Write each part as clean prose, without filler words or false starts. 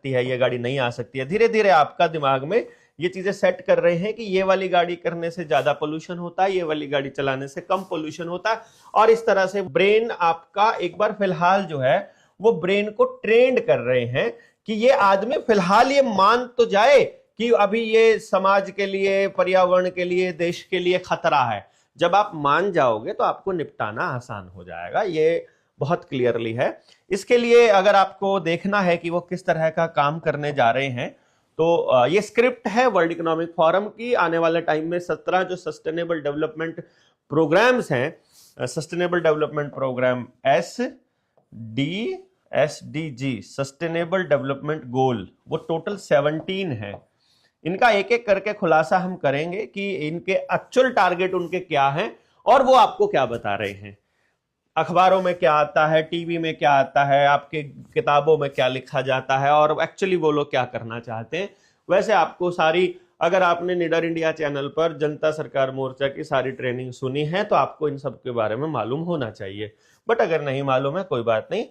सकती है, ये गाड़ी नहीं आ सकती है। धीरे धीरे आपका दिमाग में ये चीजें सेट कर रहे हैं कि ये वाली गाड़ी करने से ज्यादा पोल्यूशन होता है, ये वाली गाड़ी चलाने से कम पोल्यूशन होता है। और इस तरह से ब्रेन आपका एक बार फिलहाल जो है वो ब्रेन को ट्रेंड कर रहे हैं कि ये आदमी फिलहाल ये मान तो जाए कि अभी ये समाज के लिए, पर्यावरण के लिए, देश के लिए खतरा है। जब आप मान जाओगे तो आपको निपटाना आसान हो जाएगा। ये बहुत क्लियरली है। इसके लिए अगर आपको देखना है कि वो किस तरह का काम करने जा रहे हैं, तो ये स्क्रिप्ट है वर्ल्ड इकोनॉमिक फोरम की। आने वाले टाइम में 17 जो सस्टेनेबल डेवलपमेंट प्रोग्राम्स हैं, sustainable development programme SDG, sustainable development goal, वो टोटल 17 है। इनका एक एक करके खुलासा हम करेंगे कि इनके एक्चुअल टारगेट उनके क्या हैं और वो आपको क्या बता रहे हैं। अखबारों में क्या आता है, टीवी में क्या आता है, आपके किताबों में क्या लिखा जाता है और एक्चुअली वो लोग क्या करना चाहते हैं। वैसे आपको सारी, अगर आपने निडर इंडिया चैनल पर जनता सरकार मोर्चा की सारी ट्रेनिंग सुनी है तो आपको इन सब के बारे में मालूम होना चाहिए। बट अगर नहीं मालूम है कोई बात नहीं,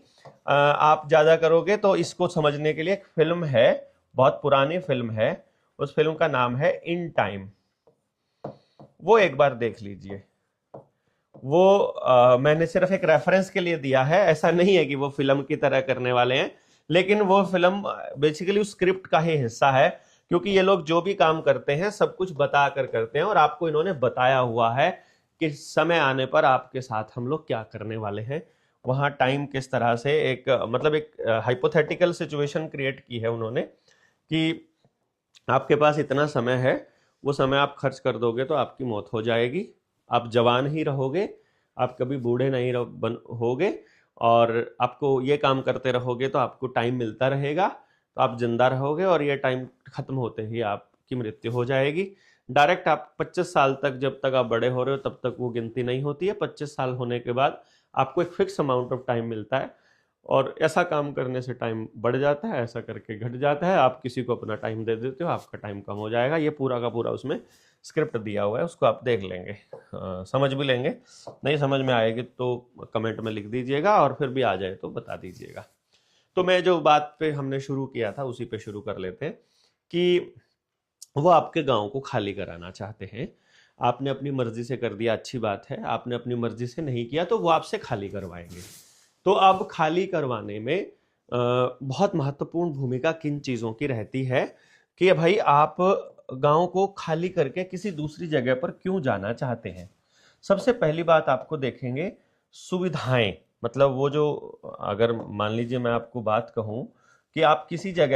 आप ज्यादा करोगे तो इसको समझने के लिए एक फिल्म है, बहुत पुरानी फिल्म है, उस फिल्म का नाम है इन टाइम। वो एक बार देख लीजिए। वो मैंने सिर्फ एक रेफरेंस के लिए दिया है, ऐसा नहीं है कि वो फिल्म की तरह करने वाले हैं, लेकिन वो फिल्म बेसिकली उस स्क्रिप्ट का ही हिस्सा है। क्योंकि ये लोग जो भी काम करते हैं सब कुछ बता कर करते हैं और आपको इन्होंने बताया हुआ है कि समय आने पर आपके साथ हम लोग क्या करने वाले हैं। वहां टाइम किस तरह से एक मतलब एक हाइपोथेटिकल सिचुएशन क्रिएट की है उन्होंने कि आपके पास इतना समय है, वो समय आप खर्च कर दोगे तो आपकी मौत हो जाएगी, आप जवान ही रहोगे, आप कभी बूढ़े नहीं होगे, और आपको ये काम करते रहोगे तो आपको टाइम मिलता रहेगा, तो आप जिंदा रहोगे और ये टाइम खत्म होते ही आपकी मृत्यु हो जाएगी। डायरेक्ट आप 25 साल तक, जब तक आप बड़े हो रहे हो तब तक वो गिनती नहीं होती है। 25 साल होने के बाद आपको एक फिक्स अमाउंट ऑफ टाइम मिलता है और ऐसा काम करने से टाइम बढ़ जाता है, ऐसा करके घट जाता है। आप किसी को अपना टाइम दे देते हो, आपका टाइम कम हो जाएगा। ये पूरा का पूरा उसमें स्क्रिप्ट दिया हुआ है, उसको आप देख लेंगे, समझ भी लेंगे। नहीं समझ में आएगी तो कमेंट में लिख दीजिएगा और फिर भी आ जाए तो बता दीजिएगा। तो मैं जो बात पे हमने शुरू किया था उसी पे शुरू कर लेते हैं कि वो आपके गांव को खाली कराना चाहते हैं। आपने अपनी मर्जी से कर दिया, अच्छी बात है। आपने अपनी मर्जी से नहीं किया तो वो आपसे खाली करवाएंगे। तो अब खाली करवाने में बहुत महत्वपूर्ण भूमिका किन चीज़ों की रहती है कि भाई आप गांव को खाली करके किसी दूसरी जगह पर क्यों जाना चाहते हैं। सबसे पहली बात आपको देखेंगे सुविधाएं, मतलब वो जो, अगर मान लीजिए मैं आपको बात कहूं कि आप किसी जगह